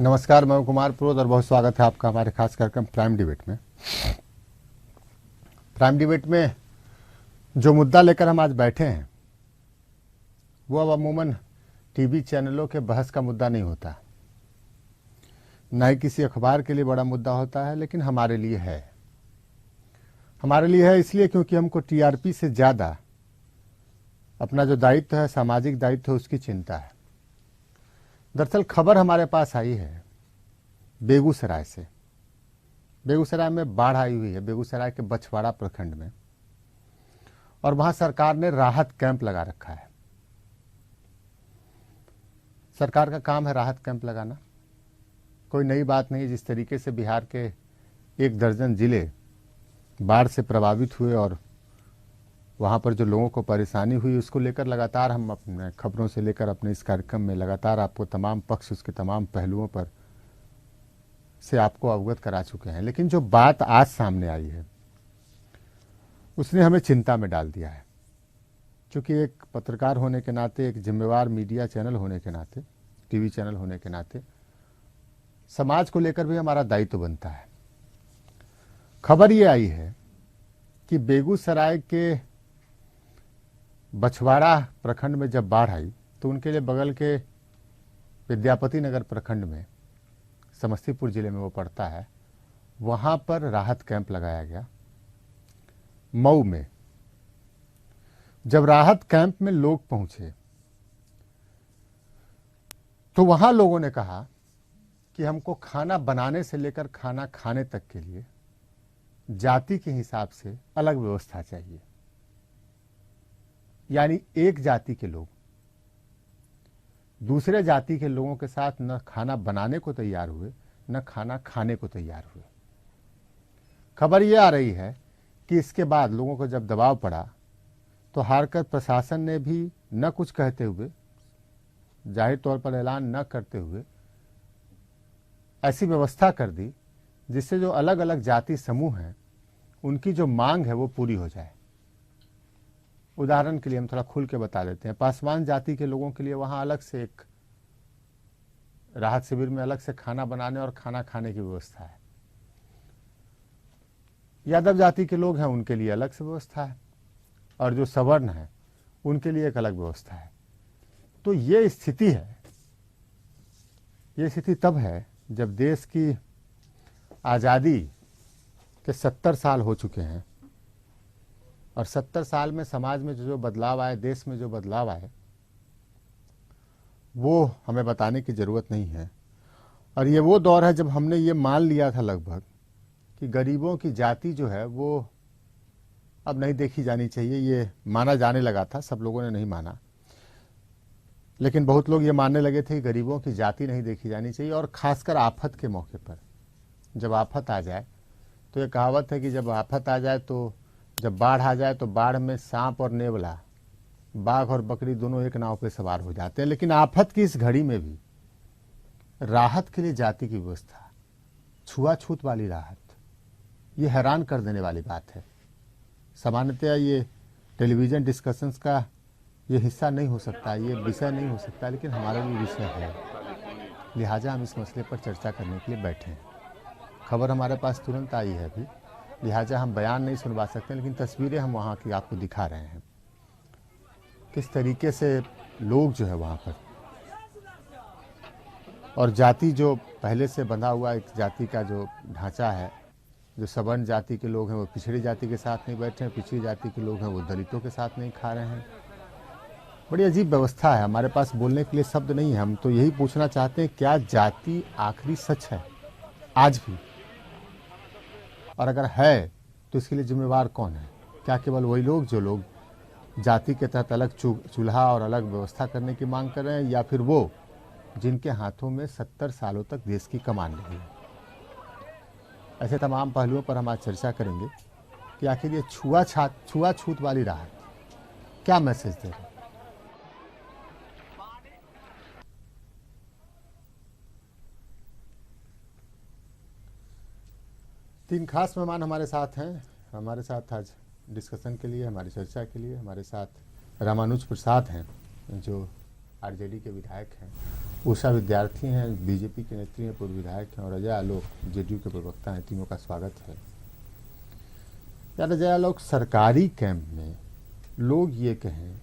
नमस्कार, मैं कुमार प्रोद और बहुत स्वागत है आपका हमारे खास कार्यक्रम प्राइम डिबेट में। प्राइम डिबेट में जो मुद्दा लेकर हम आज बैठे हैं वो अब अमूमन टीवी चैनलों के बहस का मुद्दा नहीं होता, न ही किसी अखबार के लिए बड़ा मुद्दा होता है, लेकिन हमारे लिए है। हमारे लिए है इसलिए क्योंकि हमको टीआरपी से ज़्यादा अपना जो दायित्व है, सामाजिक दायित्व है, उसकी चिंता है। दरअसल खबर हमारे पास आई है बेगूसराय से। बेगूसराय में बाढ़ आई हुई है, बेगूसराय के बछवाड़ा प्रखंड में, और वहां सरकार ने राहत कैंप लगा रखा है। सरकार का काम है राहत कैंप लगाना, कोई नई बात नहीं। जिस तरीके से बिहार के 1 दर्जन जिले बाढ़ से प्रभावित हुए और वहाँ पर जो लोगों को परेशानी हुई, उसको लेकर लगातार हम अपने खबरों से लेकर अपने इस कार्यक्रम में लगातार आपको तमाम पक्ष, उसके तमाम पहलुओं पर से आपको अवगत करा चुके हैं। लेकिन जो बात आज सामने आई है उसने हमें चिंता में डाल दिया है, क्योंकि एक पत्रकार होने के नाते, एक जिम्मेवार मीडिया चैनल होने के नाते, टीवी चैनल होने के नाते समाज को लेकर भी हमारा दायित्व बनता है। खबर ये आई है कि बेगूसराय के बछवाड़ा प्रखंड में जब बाढ़ आई तो उनके लिए बगल के विद्यापति नगर प्रखंड में, समस्तीपुर जिले में वो पड़ता है, वहां पर राहत कैंप लगाया गया। मऊ में जब राहत कैंप में लोग पहुंचे तो वहां लोगों ने कहा कि हमको खाना बनाने से लेकर खाना खाने तक के लिए जाति के हिसाब से अलग व्यवस्था चाहिए। यानी एक जाति के लोग दूसरे जाति के लोगों के साथ न खाना बनाने को तैयार हुए, न खाना खाने को तैयार हुए। खबर यह आ रही है कि इसके बाद लोगों को जब दबाव पड़ा तो हारकर प्रशासन ने भी न कुछ कहते हुए, जाहिर तौर पर ऐलान न करते हुए, ऐसी व्यवस्था कर दी जिससे जो अलग अलग जाति समूह हैं उनकी जो मांग है वो पूरी हो जाए। उदाहरण के लिए हम थोड़ा खुल के बता देते हैं। पासवान जाति के लोगों के लिए वहां अलग से एक राहत शिविर में अलग से खाना बनाने और खाना खाने की व्यवस्था है। यादव जाति के लोग हैं उनके लिए अलग से व्यवस्था है, और जो सवर्ण है उनके लिए एक अलग व्यवस्था है। तो ये स्थिति है, ये स्थिति तब है जब देश की आज़ादी के 70 साल हो चुके हैं, और 70 साल में समाज में जो बदलाव आए, देश में जो बदलाव आए, वो हमें बताने की ज़रूरत नहीं है। और ये वो दौर है जब हमने ये मान लिया था लगभग कि गरीबों की जाति जो है वो अब नहीं देखी जानी चाहिए। ये माना जाने लगा था, सब लोगों ने नहीं माना, लेकिन बहुत लोग ये मानने लगे थे कि गरीबों की जाति नहीं देखी जानी चाहिए। और ख़ासकर आफत के मौके पर, जब आफत आ जाए, तो ये कहावत है कि जब आफत आ जाए, तो जब बाढ़ आ जाए तो बाढ़ में सांप और नेवला, बाघ और बकरी दोनों एक नाव पे सवार हो जाते हैं। लेकिन आफत की इस घड़ी में भी राहत के लिए जाति की व्यवस्था, छुआछूत वाली राहत, ये हैरान कर देने वाली बात है। सामान्यतः ये टेलीविज़न डिस्कशंस का ये हिस्सा नहीं हो सकता, ये विषय नहीं हो सकता, लेकिन हमारा भी विषय है, लिहाजा हम इस मसले पर चर्चा करने के लिए बैठे हैं। खबर हमारे पास तुरंत आई है अभी, लिहाजा हम बयान नहीं सुनवा सकते, लेकिन तस्वीरें हम वहाँ की आपको दिखा रहे हैं, किस तरीके से लोग जो है वहाँ पर, और जाति जो पहले से बंधा हुआ एक जाति का जो ढांचा है, जो सवर्ण जाति के लोग हैं वो पिछड़ी जाति के साथ नहीं बैठे हैं, पिछड़ी जाति के लोग हैं वो दलितों के साथ नहीं खा रहे हैं। बड़ी अजीब व्यवस्था है। हमारे पास बोलने के लिए शब्द नहीं है। हम तो यही पूछना चाहते हैं, क्या जाति आखिरी सच है आज भी? और अगर है तो इसके लिए जिम्मेवार कौन है? क्या केवल वही लोग जो लोग जाति के तहत अलग चूल्हा और अलग व्यवस्था करने की मांग कर रहे हैं, या फिर वो जिनके हाथों में 70 सालों तक देश की कमान रही है? ऐसे तमाम पहलुओं पर हम आज चर्चा करेंगे कि आखिर ये छुआछूत वाली राहत क्या मैसेज दे रही है। तीन खास मेहमान हमारे साथ हैं। हमारे साथ आज डिस्कशन के लिए, हमारी चर्चा के लिए हमारे साथ रामानुज प्रसाद हैं, जो आरजेडी के विधायक हैं, उषा विद्यार्थी हैं, बीजेपी के नेत्री हैं, पूर्व विधायक हैं, और अजय आलोक जेडीयू के प्रवक्ता हैं। तीनों का स्वागत है। यार अजय आलोक, सरकारी कैंप में लोग ये कहें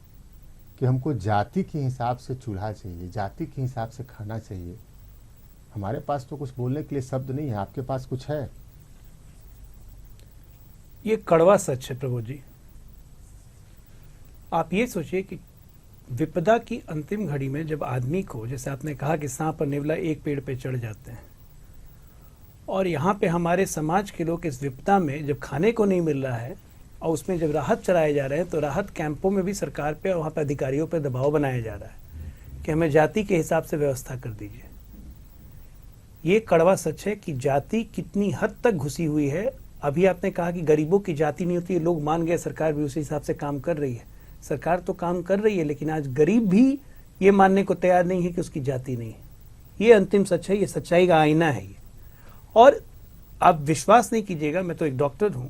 कि हमको जाति के हिसाब से चूल्हा चाहिए, जाति के हिसाब से खाना चाहिए, हमारे पास तो कुछ बोलने के लिए शब्द नहीं है, आपके पास कुछ है? ये कड़वा सच है प्रभु जी। आप ये सोचिए कि विपदा की अंतिम घड़ी में जब आदमी को, जैसे आपने कहा कि सांप और नेवला एक पेड़ पे चढ़ जाते हैं, और यहाँ पे हमारे समाज के लोग इस विपदा में जब खाने को नहीं मिल रहा है और उसमें जब राहत चलाए जा रहे हैं, तो राहत कैंपों में भी सरकार पे और वहाँ पे अधिकारियों पे दबाव बनाया जा रहा है कि हमें जाति के हिसाब से व्यवस्था कर दीजिए। ये कड़वा सच है कि जाति कितनी हद तक घुसी हुई है। अभी आपने कहा कि गरीबों की जाति नहीं होती, लोग मान गए, सरकार भी उसी हिसाब से काम कर रही है। सरकार तो काम कर रही है, लेकिन आज गरीब भी ये मानने को तैयार नहीं है कि उसकी जाति नहीं है। ये अंतिम सच है, ये सच्चाई का आईना है ये। और आप विश्वास नहीं कीजिएगा, मैं तो एक डॉक्टर हूँ,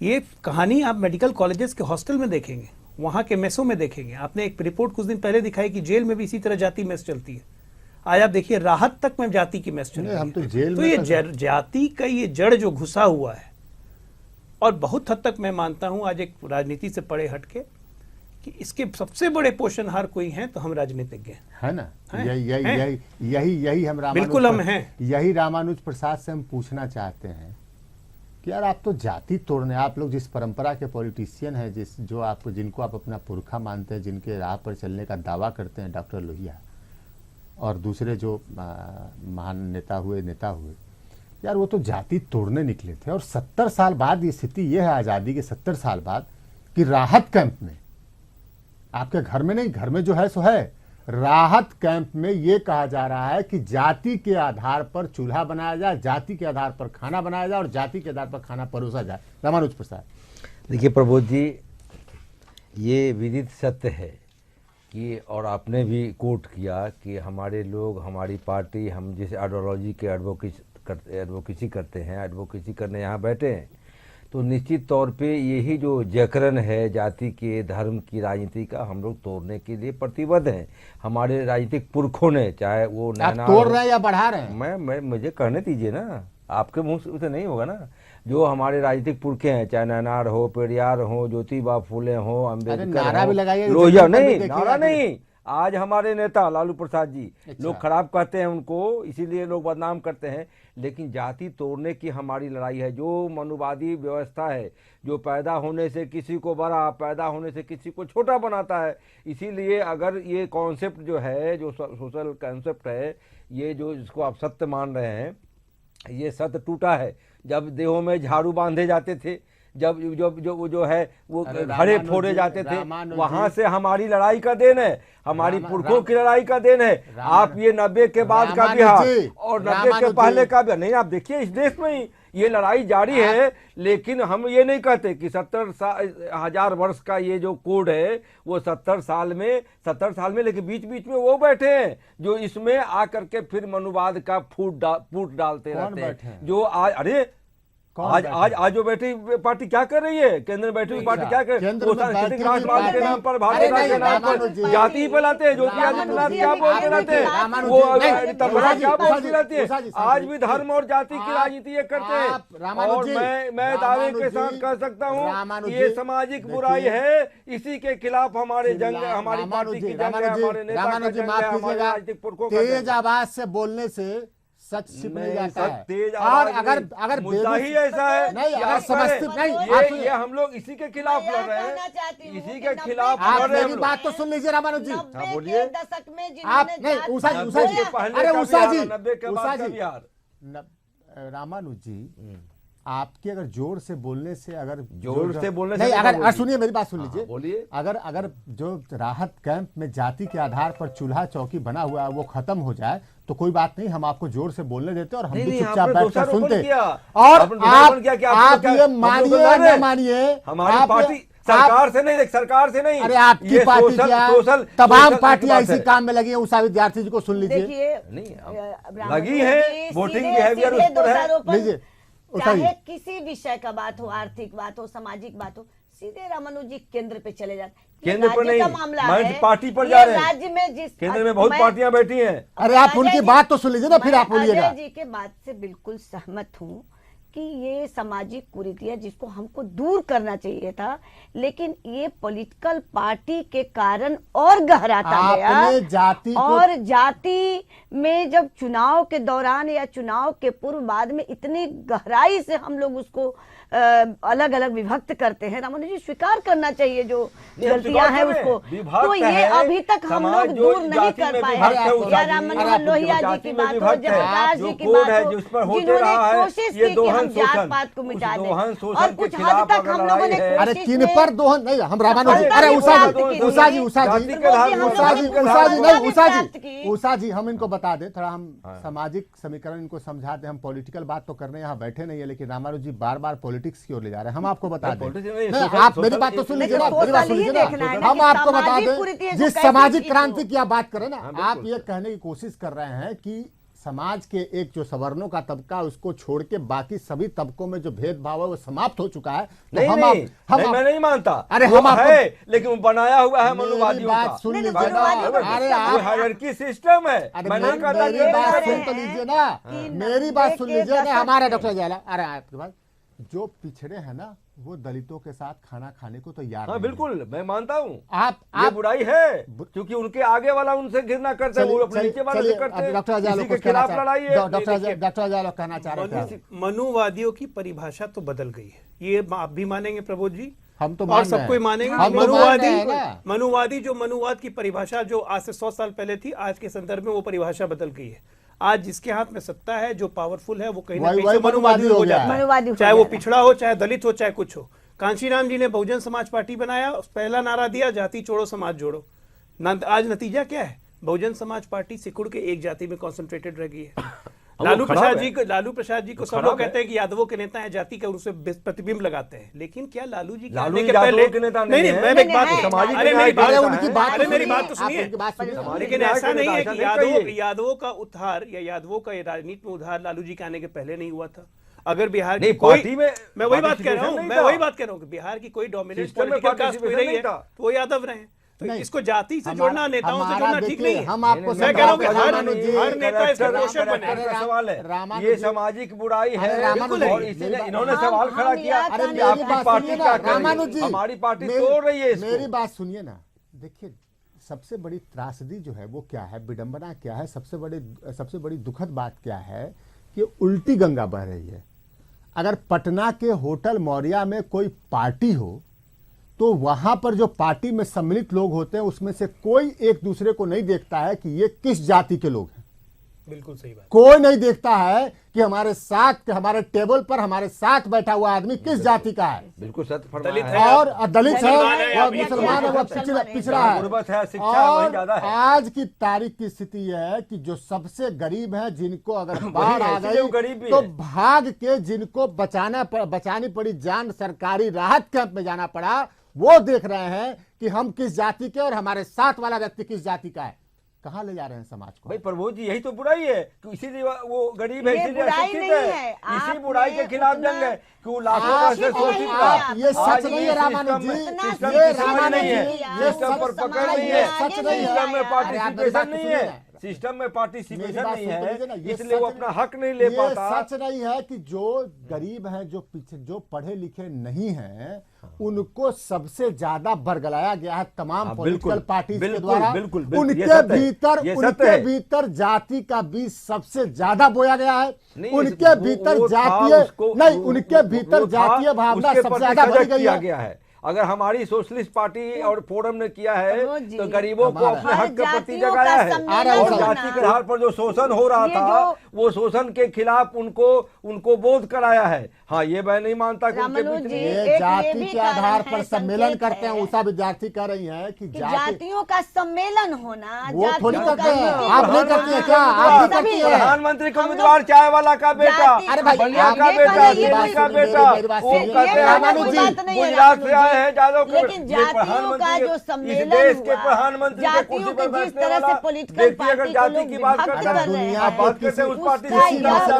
ये कहानी आप मेडिकल कॉलेजेस के हॉस्टल में देखेंगे, वहाँ के मेसों में देखेंगे। आपने एक रिपोर्ट कुछ दिन पहले दिखाई कि जेल में भी इसी तरह जाति मेस चलती है। आज आप देखिए राहत तक में जाति की मेस चल रही है। हम तो जेल तो में ये जाति का ये जड़ जो घुसा हुआ है, और बहुत हद तक मैं मानता हूं आज एक राजनीति से परे हटके कि इसके सबसे बड़े पोषणहार कोई हैं तो हम राजनीतिज्ञ है ना। यही हम बिल्कुल हम हैं। यही रामानुज प्रसाद से हम पूछना चाहते हैं कि यार आप तो जाति तोड़ने, आप लोग जिस परंपरा के पॉलिटिशियन हैं, जिनको आप अपना पुरखा मानते हैं, जिनके राह पर चलने का दावा करते हैं, डॉक्टर लोहिया और दूसरे जो महान नेता हुए, यार वो तो जाति तोड़ने निकले थे। और 70 साल बाद ये स्थिति ये है, आज़ादी के 70 साल बाद, कि राहत कैंप में, आपके घर में नहीं, घर में जो है सो है, राहत कैंप में ये कहा जा रहा है कि जाति के आधार पर चूल्हा बनाया जाए, जाति के आधार पर खाना बनाया जाए और जाति के आधार पर खाना परोसा जाए। रामानुज प्रसाद, देखिए प्रबोध जी, ये विदित सत्य है कि, और आपने भी कोट किया कि हमारे लोग, हमारी पार्टी, हम जिस आइडियोलॉजी के एडवोकेसी करते हैं, एडवोकेसी करने यहाँ बैठे हैं, तो निश्चित तौर पे यही जो जकरन है जाति के, धर्म की, राजनीति का, हम लोग तोड़ने के लिए प्रतिबद्ध हैं। हमारे राजनीतिक पुरखों ने, चाहे वो आप तोड़ रहे हैं या बढ़ा रहे हैं? मैं मुझे कहने दीजिए ना, आपके मुंह से नहीं होगा ना। जो हमारे राजनीतिक पुरखे हैं, चाहे नैनार हो, पेरियार हो, ज्योतिबा फूले हो, अम्बेडकर, लोहिया, नहीं नारा नहीं, आज हमारे नेता लालू प्रसाद जी, लोग खराब कहते हैं उनको, इसीलिए लोग बदनाम करते हैं, लेकिन जाति तोड़ने की हमारी लड़ाई है। जो मनुवादी व्यवस्था है, जो पैदा होने से किसी को बड़ा, पैदा होने से किसी को छोटा बनाता है, इसीलिए अगर ये कॉन्सेप्ट जो है, जो सोशल कॉन्सेप्ट है, ये जो इसको आप सत्य मान रहे हैं, ये सत्य टूटा है। जब देहों में झाड़ू बांधे जाते थे, जब जो है वो घड़े फोड़े जाते थे, वहां से हमारी लड़ाई का देन है, हमारी पुरखों की लड़ाई का देन है। आप ये 90 के बाद का बिहार और 90 के पहले का भी नहीं, आप देखिए इस देश में ही ये लड़ाई जारी है। लेकिन हम ये नहीं कहते कि 70,000 वर्ष का ये जो कोड है वो 70 साल में, लेकिन बीच बीच में वो बैठे हैं जो इसमें आकर के फिर मनुवाद का फूट डालते रहते हैं। जो आज, अरे आज जो बैठी पार्टी क्या कर रही है, केंद्र में बैठी हुई पार्टी क्या कर रही है, वो सांस्कृतिक राष्ट्रवाद के नाम पर, भारतीयता के नाम पर जाति फैलाते हैं। ज्योति आदित्यनाथ क्या बोलते रहते हैं, वो तबला क्या बोलती रहती है। आज भी धर्म और जाति की राजनीति ये करते हैं। और मैं दावे के साथ कह सकता हूँ ये सामाजिक बुराई है, इसी के खिलाफ हमारे जंग, हमारी पार्टी की जंग है, हमारे नेता का जंग है, हमारे राजनीतिक पुरखों का। तेज आवाज से बोलने से सच छिप नहीं जाता है। तेज और अगर मुद्दा ही ऐसा है, नहीं, अगर समझते नहीं, ये हम लोग इसी के खिलाफ लड़ रहे हैं, इसी के खिलाफ आप लड़ रहे हैं। मेरी बात तो सुन लीजिए रामानुज जी। हाँ बोलिए। दशक में आप नहीं, उषा जी, अरे उषा जी, 90 के बाद का बिहार। रामानुज जी, आपके अगर जोर से बोलने से, अगर जोर से बोलने से नहीं, अगर सुनिए मेरी बात सुन लीजिए, बोलिए। अगर जो राहत कैंप में जाति के आधार पर चूल्हा चौकी बना हुआ है वो खत्म हो जाए तो कोई बात नहीं, हम आपको जोर से बोलने देते और हम भी चुपचाप बैठकर सुनते। और आप ये मानिए या न मानिए, हमारी पार्टी सरकार से नहीं, सरकार से नहीं, अरे आपकी पार्टी क्या, तमाम पार्टियां इसी काम में लगी हैं। उषा विद्यार्थी जी को सुन लीजिए, लगी है, वोटिंग बिहेवियर उस पर है। लीजिए, चाहे किसी विषय का बात हो, आर्थिक बात हो, सामाजिक बात हो, सीधे रामानुज जी केंद्र पे चले जाते हैं। केंद्र पर नहीं, मामला मैं है, पार्टी पर जा रहे हैं। राज्य में जिस केंद्र में बहुत पार्टियां बैठी हैं। अरे आप उनकी बात तो सुन लीजिए ना, फिर आप बोलिएगा। अजय जी के बात से बिल्कुल सहमत हूँ कि ये सामाजिक कुरीतियां जिसको हमको दूर करना चाहिए था, लेकिन ये पॉलिटिकल पार्टी के कारण और गहराता आपने गया। जाति और जाति में जब चुनाव के दौरान या चुनाव के पूर्व बाद में इतनी गहराई से हम लोग उसको अलग अलग विभक्त करते हैं, रामानुज जी स्वीकार करना चाहिए जो गलतियां हैं उसको। तो ये अभी तक हम लोग दूर नहीं कर पाए हैं। या राममनोहर लोहिया जी की बात हो, जयप्रकाश जी की बात हो, जिन्होंने कोशिश की कि हम जात पात को मिटा दें, और कुछ हद तक हम लोगों ने अरे कोशिश किन पर दोहन नहीं, हम रामानुज जी, अरे उषा जी हम इनको बता दें, थोड़ा हम सामाजिक समीकरण इनको समझा दें। हम पॉलिटिकल बात तो करने यहाँ बैठे नहीं है, लेकिन रामानुज जी बार बार पॉलिटिक्स की ओर ले जा रहे हैं। हम आपको बता दें, आप मेरी बात तो सुन लीजिए ना, मेरी बात सुन लीजिए ना। हम आपको बता दें, जिस सामाजिक क्रांति की आप बात करें ना, आप ये कहने की कोशिश कर रहे हैं कि समाज के एक जो सवर्णों का तबका उसको छोड़ के बाकी सभी तबकों में जो भेदभाव है वो समाप्त हो चुका है। तो नहीं, मैं नहीं मानता। अरे हम है, लेकिन वो बनाया हुआ है मनोवादियों का। बात सुन लीजिए, अरे हायरार्की सिस्टम है। मेरी बात सुन तो लीजिए ना, मेरी बात सुन लीजिए ना। हमारा डॉक्टर जयला, अरे आपके बाद जो पिछड़े हैं ना वो दलितों के साथ खाना खाने को तैयार। हाँ बिल्कुल, मैं मानता हूँ। आप बुराई है, क्योंकि उनके आगे वाला उनसे घृणा करते हैं, वो अपने नीचे वाले से करते हैं। डॉक्टर अजालो के खिलाफ लड़ाई है। डॉक्टर अजालो कहना चाह रहे थे, मनुवादियों की परिभाषा तो बदल गई है, ये आप भी मानेंगे प्रबोध जी, हम तो और सबको मानेंगे। मनुवादी जो मनुवाद की परिभाषा जो आज से 100 साल पहले थी, आज के संदर्भ में वो परिभाषा बदल गई है। आज जिसके हाथ में सत्ता है, जो पावरफुल है, वो कहीं ना कहीं मनुवादी हो जाता है, चाहे वो पिछड़ा हो, चाहे दलित हो, चाहे कुछ हो। कांशीराम जी ने बहुजन समाज पार्टी बनाया, पहला नारा दिया जाति छोड़ो समाज जोड़ो। आज नतीजा क्या है? बहुजन समाज पार्टी सिकुड़ के एक जाति में कॉन्सेंट्रेटेड रह गई है। लालू प्रसाद जी को सब लोग कहते हैं कि यादवों के नेता हैं, जाति का उनसे प्रतिबिंब लगाते हैं, लेकिन क्या लालू जी आने के पहले के नेता नहीं, मैं एक बात, अरे मेरी बात तो सुनिए। लेकिन ऐसा नहीं है कि यादवों का उद्धार या यादवों का राजनीति में उद्धार लालू जी के आने के पहले नहीं हुआ था। अगर बिहार की कोई, मैं वही बात कह रहा हूँ कि बिहार की कोई डोमिनेंट पॉलिटिकल कास्ट कोई रही है तो वो यादव रहे। तो इसको जाति से जोड़ना, नेताओं से जोड़ना ठीक नहीं है। हम आपको मैं कह रहा हूं कि हर नेता इसका पोषक बने। सवाल है, ये सामाजिक बुराई है, और इसीलिए इन्होंने सवाल खड़ा किया। अरे आपकी पार्टी क्या रामानुज जी, हमारी पार्टी तोड़ रही है। मेरी बात सुनिए ना, देखिए सबसे बड़ी त्रासदी जो है वो क्या है, विडंबना क्या है, सबसे बड़ी दुखद बात क्या है कि उल्टी गंगा बह रही है। अगर पटना के होटल मौर्या में कोई पार्टी हो तो वहां पर जो पार्टी में सम्मिलित लोग होते हैं उसमें से कोई एक दूसरे को नहीं देखता है कि ये किस जाति के लोग हैं। बिल्कुल सही बात। कोई नहीं देखता है कि हमारे साथ, हमारे टेबल पर हमारे साथ बैठा हुआ आदमी किस जाति का है। बिल्कुल सत्य दलित फरमाया है, और दलित है, वह मुसलमान है, वह पिछड़ा है। गुर्बत है, शिक्षा वही ज्यादा है। आज की तारीख की स्थिति यह है कि जो सबसे गरीब है, जिनको अगर बाढ़ आ गई तो भाग के जिनको बचानी पड़ी, जान सरकारी राहत कैंप में जाना पड़ा, वो देख रहे हैं कि हम किस जाति के और हमारे साथ वाला व्यक्ति किस जाति का है। कहाँ ले जा रहे हैं समाज को? भाई प्रबोध जी, यही तो बुराई है कि इसीलिए वो गरीब है, इसीलिए अशिक्षित है। इसी बुराई के खिलाफ जंग है कि वो लाखों का से शोषित था। ये सच नहीं है रामानुज जी, ये रामानुज जी, ये सिस्टम पर पकड़ नहीं है, सिस्टम में पार्टिसिपेशन नहीं है, सिस्टम में पार्टिसिपेशन नहीं है, इसलिए वो अपना हक नहीं ले पाता। सच नहीं है कि जो गरीब हैं, जो पढ़े लिखे नहीं हैं, उनको सबसे ज्यादा बरगलाया गया है तमाम पॉलिटिकल पार्टी के द्वारा। उनके भीतर जाति का बीज सबसे ज्यादा बोया गया है। उनके भीतर जातीय भावना सबसे ज्यादा बढ़ गई है। अगर हमारी सोशलिस्ट पार्टी और फोरम ने किया है तो गरीबों को अपने हक के प्रति जगाया है, और जाति के आधार पर जो शोषण हो रहा था वो शोषण के खिलाफ उनको बोध कराया है। हाँ, ये मैं नहीं मानता कि ये जाति के आधार पर सम्मेलन करते हैं। उषा विद्यार्थी कह रही है कि जातियों का सम्मेलन होना वो थोड़ी करते हैं। आप नहीं करती है क्या? आप भी करती है। प्रधानमंत्री का उम्मीदवार चाय वाला का बेटा, बलिया का बेटा, दिल्ली का बेटा, वो कहते हैं गुजरात से है जादव, लेकिन जातियों का जो सम्मेलन हुआ, देश के प्रधानमंत्री के कुर्सी पर बैठने वाला, देखिए अगर जाति की बात करते हैं, आप बात करते हैं उस पार्टी से,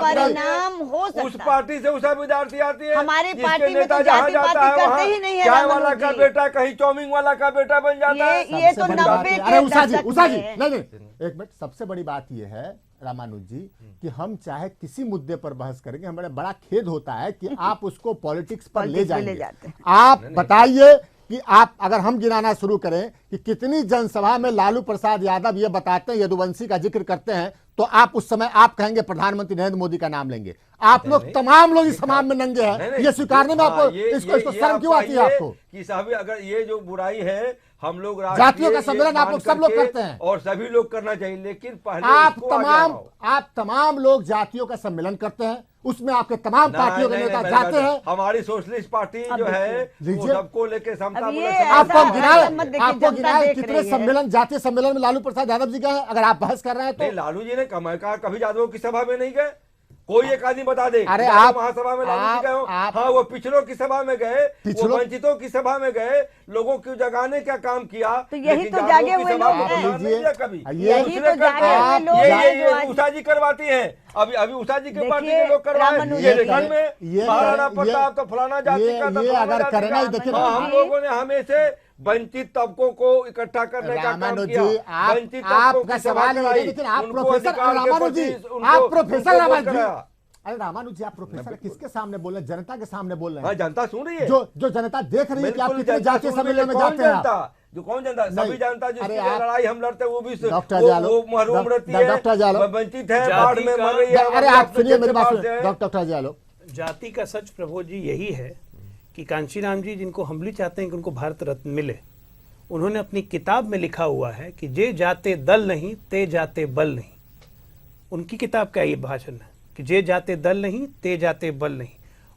परिणाम हो सकता है। उस पार्टी से उषा विद्यार्थी आरती आती है। हमारी जिसके पार्टी में नेता तो जहाँ जाति जाता पाति है करते वहाँ ही नहीं है चाय रामानुज वाला का जी। बेटा कहीं चौमिंग वाला का बेटा बन जाता है। ये तो सबसे बड़ी बात 90 है- अरे के उषा जी दशक उषा जी में। नहीं एक मिनट, सबसे बड़ी बात यह है रामानुज जी कि हम चाहे किसी मुद्दे पर बहस करेंगे, हमें बड़ा खेद होता है कि आप उसको पॉलिटिक्स पर ले पॉलिटिक्स में ले जाएंगे। जाते हैं। आप बताइए कि आप अगर हम गिनाना शुरू करें कि कितनी जनसभा में लालू प्रसाद यादव ये बताते हैं, यदुवंशी का जिक्र करते हैं, तो आप उस समय आप कहेंगे प्रधानमंत्री नरेंद्र मोदी का नाम लेंगे। आप लोग तमाम लोग इस समाज में नंगे हैं, ये स्वीकारने में आपको इसको शर्म क्यों आती है आपको? कि साहब अगर ये जो बुराई है हम लोग जातियों का सम्मेलन आप लोग सब लोग करते हैं और सभी लोग करना चाहिए, लेकिन पहले आप तमाम लोग जातियों का सम्मेलन करते हैं, उसमें आपके तमाम पार्टियों के नेता जाते हैं। हमारी सोशलिस्ट पार्टी जो है वो सबको लेके समता आपको हम गिनाए कितने सम्मेलन, जातीय सम्मेलन में लालू प्रसाद यादव जी गए हैं? अगर आप बहस कर रहे हैं तो लालू जी ने कहा कभी यादवों की सभा में नहीं गए, कोई एक आदमी बता दे। अरे आप महासभा में लालू जी गए हो? हाँ, वो पिछड़ों की सभा में गए, वो वंचितों की सभा में गए, लोगों को जगाने का काम किया। तो यही तो जागे हुए लोग हैं। कभी यही तो जागे हुए लोग हैं जो आज उषा जी करवाती हैं। अभी उषा जी के पार्टी के लोग करवाए। ये महाराणा प्रताप तो फलाना जाति का, अगर करना ही देखिए हम लोगों ने हमेशा वंचित तबकों को इकट्ठा करने का काम किया। वंचित आपका सवाल ये है, लेकिन आप प्रोफेसर रामानुज जी, आप प्रोफेसर रामानुज जी, अरे रामानुज जी आप प्रोफेसर किसके सामने बोल रहे हैं? जनता के सामने बोल रहे हैं। जनता सुन रही है, जो जनता देख रही है कि आप कितने जातीय सम्मेलन में जाते हैं। जो कौन जनता? सभी जनता जिसकी लड़ाई हम लड़ते हैं वो भी डॉक्टर जालो महरूम रहती है, डॉक्टर जालो वंचित है, बाढ़ में मर रही है। अरे आप सुनिए मेरी बात सुनिए डॉक्टर जालो। जाति का सच प्रभु जी यही है कि कांशीराम जी, जिनको हम भी चाहते हैं कि उनको भारत रत्न मिले, उन्होंने अपनी किताब में लिखा हुआ है कि जे जाते दल नहीं ते जाते बल नहीं। उनकी किताब का ये भाषण है कि जे जाते दल नहीं ते जाते बल नहीं।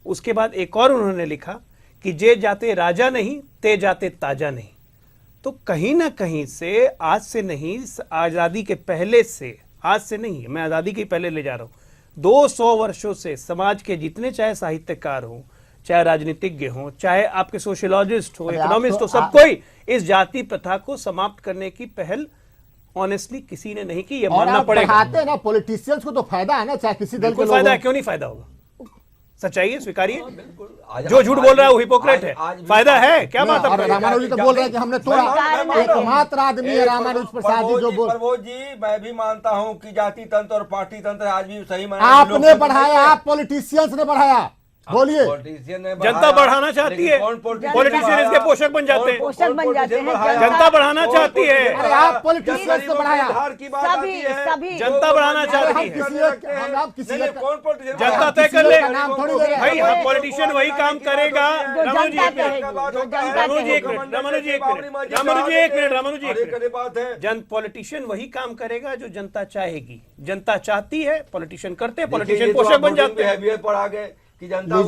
उसके बाद एक और उन्होंने लिखा कि जे जाते राजा नहीं ते जाते ताजा नहीं। तो कहीं ना कहीं से, आज से नहीं, आज़ादी के पहले से, आज से नहीं, मैं आज़ादी के पहले ले जा रहा हूँ, 200 वर्षों से समाज के जितने चाहे साहित्यकार हों, चाहे राजनीतिज्ञ हों, चाहे आपके सोशियोलॉजिस्ट हो, इकोनॉमिस्ट हो, सब कोई इस जाति प्रथा को समाप्त करने की पहल ऑनेस्टली किसी ने नहीं की। ये मानना पड़ेगा। ना पॉलिटिशियंस को तो फायदा है ना, चाहे किसी दल को फायदा है, क्यों नहीं फायदा होगा? सच्चाई है, स्वीकारिए। जो झूठ बोल रहा है वो हिपोक्रेट है। फायदा है, क्या बात है? रामानुज जी तो बोल रहे हैं कि हमने तोड़ा। एकमात्र आदमी है रामानुज प्रसाद जी जो बोल। प्रभु जी मैं भी मानता हूँ कि जाति तंत्र और पार्टी तंत्र आज भी सही आपने बढ़ाया, आप पॉलिटिशियंस ने बढ़ाया। बोलिए, जनता बढ़ाना चाहती है, पॉलिटिशियन इसके पोषक बन जाते हैं। पोषक बन जाते हैं। जनता बढ़ाना चाहती है। अरे आप पॉलिटिशियन से बढ़ाया, सभी जनता बढ़ाना चाहती है। जनता तय कर ले भाई, हम पॉलिटिशियन वही काम करेगा। रामानुज जी एक मिनट, जन पॉलिटिशियन वही काम करेगा जो जनता चाहेगी। जनता चाहती है, पॉलिटिशियन करते हैं, पॉलिटिशियन पोषक बन जाते हैं। पढ़ा गए कि जनता आप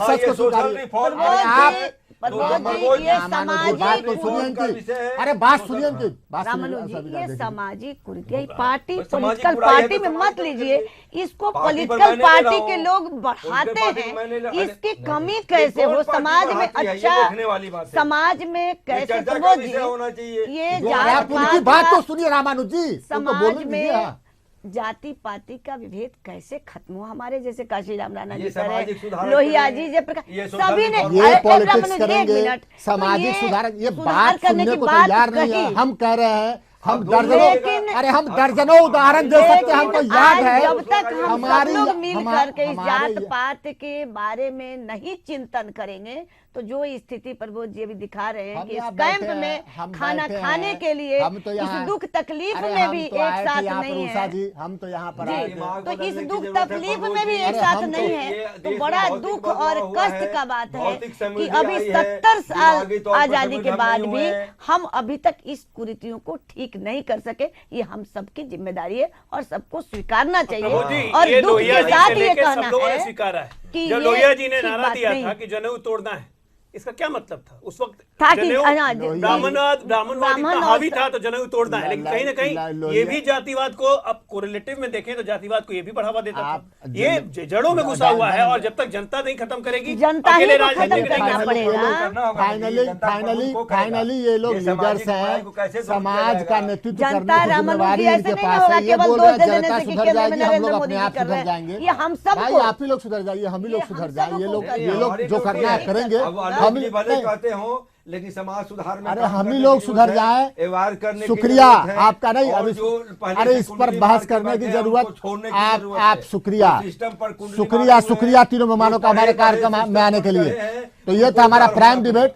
सच को स्वीकारिए। अरे बात सुनिए उनकी। रामानुज जी, ये सामाजिक कुरीति पार्टी पॉलिटिकल पार्टी में मत लीजिए इसको। पॉलिटिकल पार्टी के लोग बढ़ाते हैं, इसकी कमी कैसे हो समाज में? अच्छा, समाज में कैसे प्रमोद जी ये बात तो सुनिए रामानुज जी। समाज में जाति पाति का विभेद कैसे खत्म हो? हमारे जैसे काशीराम राणा जी करें, लोहिया जी, जयप्रकाश, सभी ने ये पॉलिटिक्स करेंगे, सामाजिक सुधार, ये बात सुनने को तैयार नहीं है। हम कह रहे हैं, हम दर्जनों उदाहरण दे सकते हैं, हमको याद है। जब तक हम सब लोग मिल करके इस जात पात के बारे में नहीं चिंतन करेंगे तो जो स्थिति प्रबोध जी अभी दिखा रहे हैं कि इस कैंप में खाना खाने के लिए इस दुख तकलीफ में भी एक साथ नहीं है। हम तो यहाँ पर तो इस दुख तकलीफ में भी एक साथ नहीं है, तो बड़ा दुख और कष्ट का बात है कि अभी 70 साल आजादी के बाद भी हम अभी तक इस कुरीतियों को ठीक नहीं कर सके। ये हम सबकी जिम्मेदारी है और सबको स्वीकारना चाहिए। और दुख के साथ ये कहना है कि लोहिया जी ने नारा दिया था कि जनेऊ तोड़ना है, इसका क्या मतलब था उस वक्त? था कि जनेऊ ब्राह्मणवाद इतना हावी था तो जनेऊ तोड़ना है, लेकिन कहीं ना कहीं ये भी जातिवाद को, अब कोरिलेटिव में देखें तो जातिवाद को ये भी बढ़ावा देता था। ये जड़ों में घुसा हुआ है, और जब तक जनता नहीं खत्म करेगी, जनता ही अकेले को राजनीति खत्म में नहीं करना कर पड़ेगा। फाइनली ये लोग लीडर्स हैं, समाज का नेतृत्व करने जनता की रामानुज जिम्मेवारी जी ऐसे इनके नहीं पास होगा है। ये केवल बोल दोष रहे हैं दे देने जनता से कि सुधर केंद्र में जाएगी, हम लोग नरेंद्र अपने मोदी आप जी कर सुधर रहे जाएंगे। हैं। ये हम भाई सबको, आप ही लोग सुधर जाइए, हम ही लोग सुधर जाए, ये लोग अरे जो करना है करेंगे। अब हम अनुज जी भले कहते हो, लेकिन समाज सुधार में अरे काम हम ही करने लोग की सुधर जरूरत है, जाए। एवार करने की शुक्रिया जरूरत है, आपका नहीं, और अभी जो पहले अरे से इस पर कुंडली बहस मार के करने की बैठे हैं, जरूरत, उनको छोड़ने की जरूरत आप है। शुक्रिया जो सिस्टम पर कुंडली शुक्रिया मारे हुए शुक्रिया हैं, तीनों मेहमानों का जो हमारे पढ़े कार्यक्रम पढ़े में आने के सिस्टम लिए। पर चढ़े हैं, तो ये उनको था हमारा उतार प्राइम उतार डिबेट।